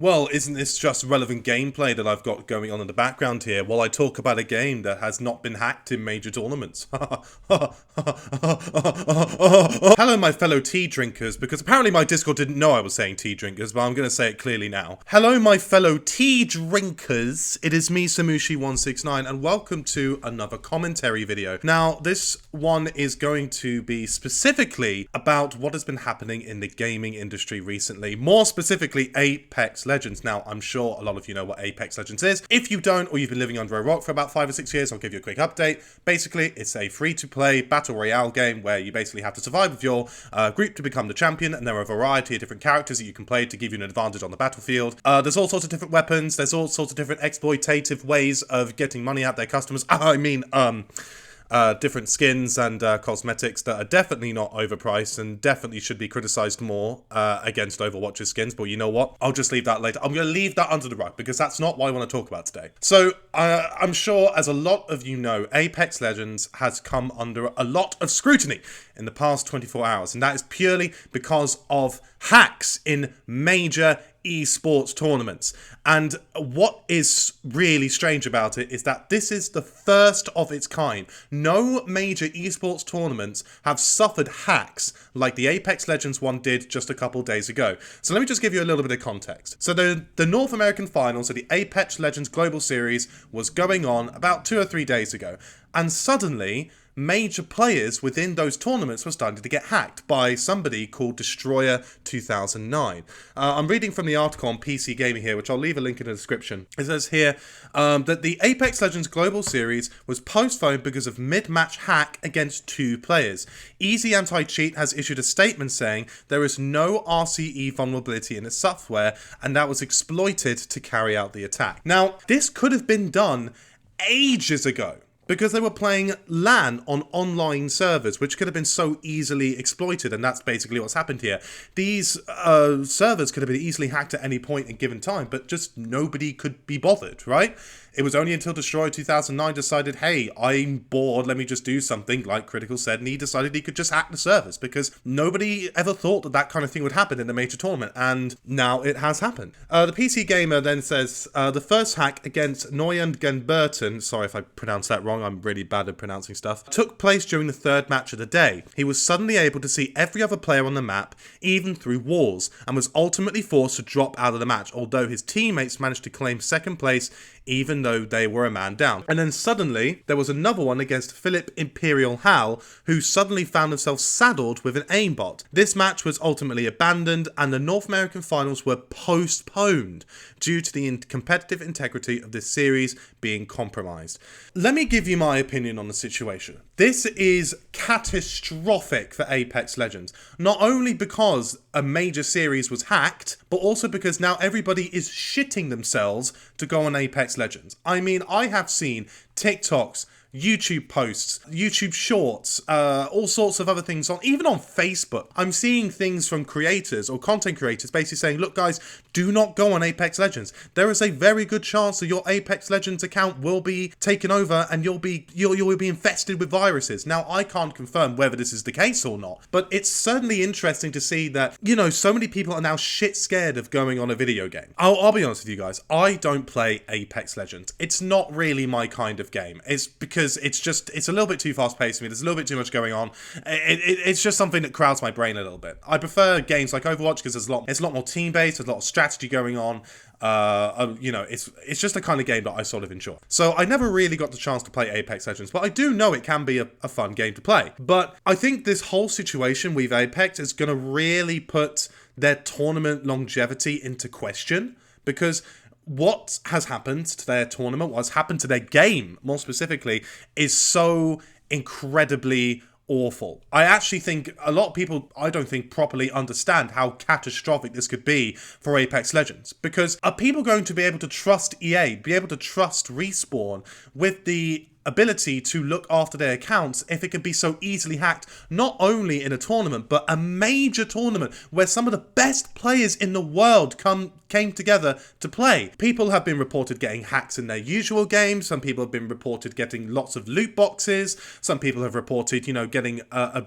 Well, isn't this just relevant gameplay that I've got going on in the background here while I talk about a game that has not been hacked in major tournaments? Hello, my fellow tea drinkers, because apparently my Discord didn't know I was saying tea drinkers, but I'm going to say it clearly now. Hello, my fellow tea drinkers. It is me, Samushi169, and welcome to another commentary video. Now, this one is going to be specifically about what has been happening in the gaming industry recently, more specifically Apex Legends. Now, I'm sure a lot of you know what Apex Legends is. If you don't, or you've been living under a rock for about 5 or 6 years, I'll give you a quick update. Basically, it's a free-to-play battle royale game where you basically have to survive with your group to become the champion, and there are a variety of different characters that you can play to give you an advantage on the battlefield. There's all sorts of different weapons, there's all sorts of different exploitative ways of getting money out their customers. Different skins and cosmetics that are definitely not overpriced and definitely should be criticized more against Overwatch's skins. But you know what? I'll just leave that later. I'm going to leave that under the rug because that's not what I want to talk about today. So I'm sure, as a lot of you know, Apex Legends has come under a lot of scrutiny in the past 24 hours. And that is purely because of hacks in major esports tournaments. And what is really strange about it is that this is the first of its kind. No major esports tournaments have suffered hacks like the Apex Legends one did just a couple days ago. So let me just give you a little bit of context. So the North American finals of the Apex Legends Global Series was going on about 2 or 3 days ago. And suddenly, major players within those tournaments were starting to get hacked by somebody called Destroyer 2009. I'm reading from the article on PC Gamer here, which I'll leave a link in the description. It says here that the Apex Legends Global Series was postponed because of mid-match hack against 2 players. Easy Anti-Cheat has issued a statement saying there is no RCE vulnerability in its software, and that was exploited to carry out the attack. Now, this could have been done ages ago, because they were playing LAN on online servers, which could have been so easily exploited, and that's basically what's happened here. These servers could have been easily hacked at any point in given time, but just nobody could be bothered, right? It was only until Destroyer 2009 decided, hey, I'm bored, let me just do something, like Critical said, and he decided he could just hack the servers, because nobody ever thought that that kind of thing would happen in a major tournament, and now it has happened. The PC Gamer then says, the first hack against Noyan Genburton, sorry if I pronounced that wrong, I'm really bad at pronouncing stuff, took place during the 3rd match of the day. He was suddenly able to see every other player on the map, even through walls, and was ultimately forced to drop out of the match, although his teammates managed to claim 2nd place even though they were a man down. And then suddenly, there was another one against Philip Imperial Hal, who suddenly found himself saddled with an aimbot. This match was ultimately abandoned, and the North American finals were postponed due to the competitive integrity of this series being compromised. Let me give you my opinion on the situation. This is catastrophic for Apex Legends, not only because a major series was hacked, but also because now everybody is shitting themselves to go on Apex Legends. I mean, I have seen TikToks, YouTube posts, YouTube shorts, all sorts of other things, even on Facebook. I'm seeing things from creators or content creators basically saying, look guys, do not go on Apex Legends. There is a very good chance that your Apex Legends account will be taken over and you'll be infested with viruses. Now, I can't confirm whether this is the case or not, but it's certainly interesting to see that, you know, so many people are now shit scared of going on a video game. I'll be honest with you guys, I don't play Apex Legends. It's not really my kind of game. It's because it's a little bit too fast paced for me. There's a little bit too much going on. It's just something that crowds my brain a little bit. I prefer games like Overwatch because it's a lot more team based. There's a lot of strategy going on. You know, it's just the kind of game that I sort of enjoy. So I never really got the chance to play Apex Legends, but I do know it can be a fun game to play. But I think this whole situation with Apex is going to really put their tournament longevity into question, because what has happened to their tournament, what's happened to their game, more specifically, is so incredibly awful. I actually think a lot of people, I don't think, properly understand how catastrophic this could be for Apex Legends. Because are people going to be able to trust EA, be able to trust Respawn with the ability to look after their accounts if it can be so easily hacked, not only in a tournament, but a major tournament where some of the best players in the world come came together to play. People have been reported getting hacks in their usual games. Some people have been reported getting lots of loot boxes. Some people have reported, getting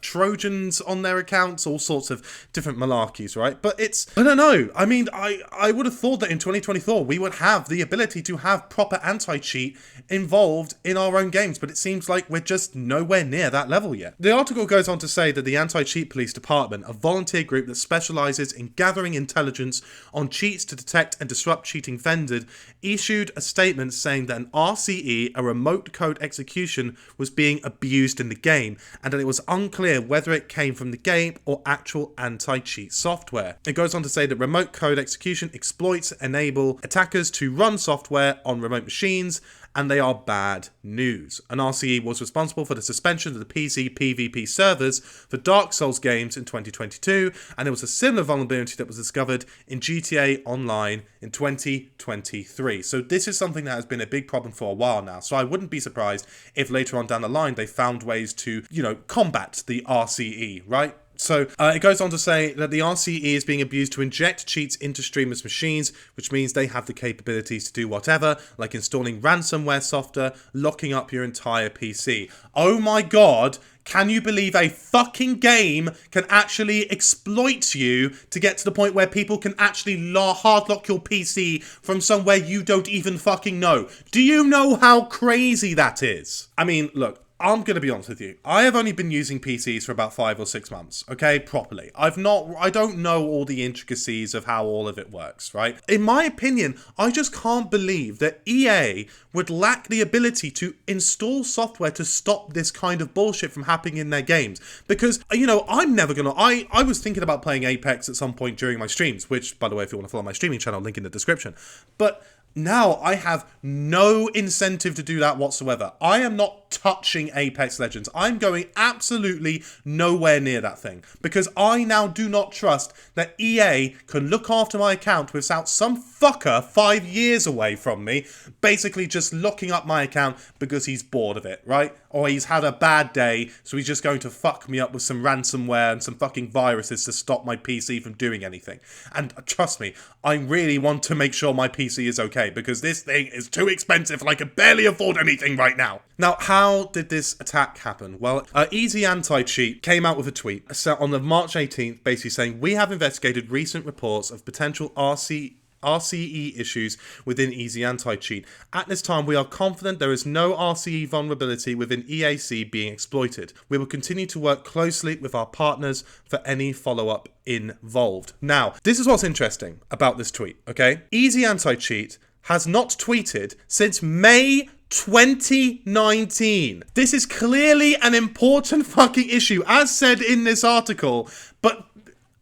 Trojans on their accounts, all sorts of different malarkeys, right? But I don't know. I mean, I would have thought that in 2024 we would have the ability to have proper anti-cheat involved in our own games, but it seems like we're just nowhere near that level yet. The article goes on to say that the Anti-Cheat Police Department, a volunteer group that specialises in gathering intelligence on cheats to detect and disrupt cheating vendors, issued a statement saying that an RCE, a remote code execution, was being abused in the game, and that it was unclear whether it came from the game or actual anti-cheat software. It goes on to say that remote code execution exploits enable attackers to run software on remote machines, and they are bad news. An RCE was responsible for the suspension of the PC PvP servers for Dark Souls games in 2022, and there was a similar vulnerability that was discovered in GTA Online in 2023. So this is something that has been a big problem for a while now. So I wouldn't be surprised if later on down the line they found ways to, combat the RCE, right? So it goes on to say that the RCE is being abused to inject cheats into streamers' machines, which means they have the capabilities to do whatever, like installing ransomware software, locking up your entire PC. Oh my god, can you believe a fucking game can actually exploit you to get to the point where people can actually hardlock your PC from somewhere you don't even fucking know? Do you know how crazy that is? I mean, look, I'm going to be honest with you. I have only been using PCs for about 5 or 6 months, okay, properly. I don't know all the intricacies of how all of it works, right? In my opinion, I just can't believe that EA would lack the ability to install software to stop this kind of bullshit from happening in their games. Because, I'm never going to... I was thinking about playing Apex at some point during my streams, which, by the way, if you want to follow my streaming channel, link in the description. But now I have no incentive to do that whatsoever. I am not touching Apex Legends. I'm going absolutely nowhere near that thing because I now do not trust that EA can look after my account without some fucker 5 years away from me basically just locking up my account because he's bored of it, right? Or he's had a bad day, so he's just going to fuck me up with some ransomware and some fucking viruses to stop my PC from doing anything. And trust me, I really want to make sure my PC is okay because this thing is too expensive and I can barely afford anything right now. Now, how did this attack happen? Well, Easy Anti-Cheat came out with a tweet on the March 18th basically saying, "We have investigated recent reports of potential RCE issues within Easy Anti-Cheat. At this time, we are confident there is no RCE vulnerability within EAC being exploited. We will continue to work closely with our partners for any follow-up involved." Now, this is what's interesting about this tweet, okay? Easy Anti-Cheat has not tweeted since May 2019. This is clearly an important fucking issue, as said in this article, but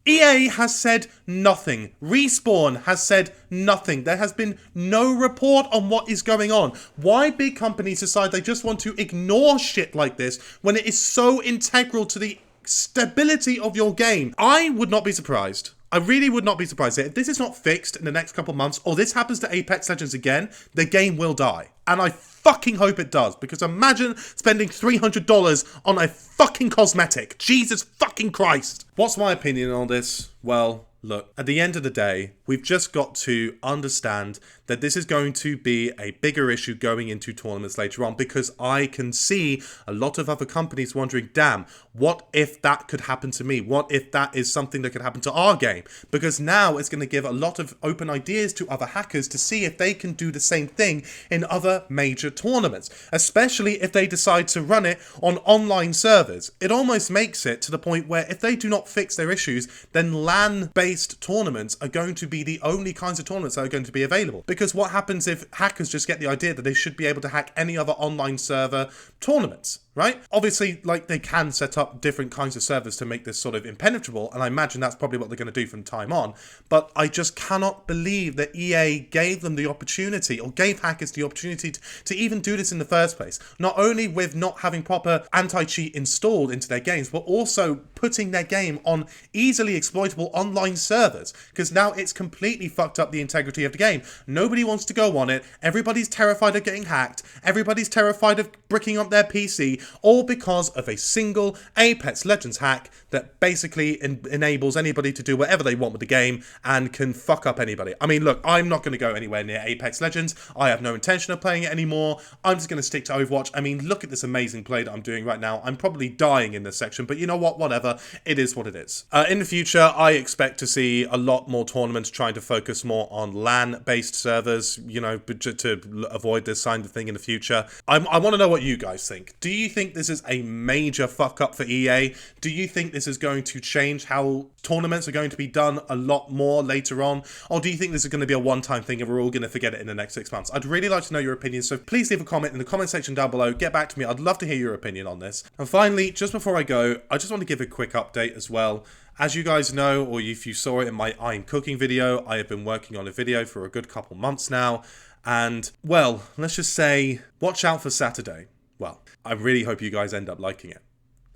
EA has said nothing. Respawn has said nothing. There has been no report on what is going on. Why big companies decide they just want to ignore shit like this when it is so integral to the stability of your game? I would not be surprised. I really would not be surprised if this is not fixed in the next couple months or this happens to Apex Legends again, the game will die. And I fucking hope it does, because imagine spending $300 on a fucking cosmetic. Jesus fucking Christ. What's my opinion on this? Well, look, at the end of the day, we've just got to understand that this is going to be a bigger issue going into tournaments later on, because I can see a lot of other companies wondering, damn, what if that could happen to me? What if that is something that could happen to our game? Because now it's going to give a lot of open ideas to other hackers to see if they can do the same thing in other major tournaments, especially if they decide to run it on online servers. It almost makes it to the point where if they do not fix their issues, then LAN-based tournaments are going to be the only kinds of tournaments that are going to be available. Because what happens if hackers just get the idea that they should be able to hack any other online server tournaments, right? Obviously, like, they can set up different kinds of servers to make this sort of impenetrable, and I imagine that's probably what they're going to do from time on, but I just cannot believe that EA gave them the opportunity, or gave hackers the opportunity to even do this in the first place. Not only with not having proper anti-cheat installed into their games, but also putting their game on easily exploitable online servers, because now it's completely fucked up the integrity of the game. Nobody wants to go on it, everybody's terrified of getting hacked, everybody's terrified of bricking up their PC, all because of a single Apex Legends hack that basically enables anybody to do whatever they want with the game and can fuck up anybody. I mean, look, I'm not going to go anywhere near Apex Legends. I have no intention of playing it anymore. I'm just going to stick to Overwatch. I mean, look at this amazing play that I'm doing right now. I'm probably dying in this section, but you know what? Whatever. It is what it is. In the future, I expect to see a lot more tournaments trying to focus more on LAN-based servers, you know, to avoid this kind of thing in the future. I want to know what you guys think. Do you think this is a major fuck up for EA? Do you think this is going to change how tournaments are going to be done a lot more later on? Or do you think this is going to be a one-time thing and we're all going to forget it in the next 6 months? I'd really like to know your opinion, so please leave a comment in the comment section down below. Get back to me. I'd love to hear your opinion on this. And finally, just before I go, I just want to give a quick update as well. As you guys know, or if you saw it in my I'm cooking video, I have been working on a video for a good couple months now. And, well, let's just say, watch out for Saturday. Well, I really hope you guys end up liking it.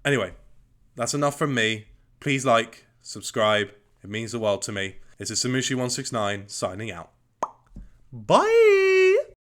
Anyway, that's enough from me. Please like, subscribe. It means the world to me. This is Samushi169 signing out. Bye!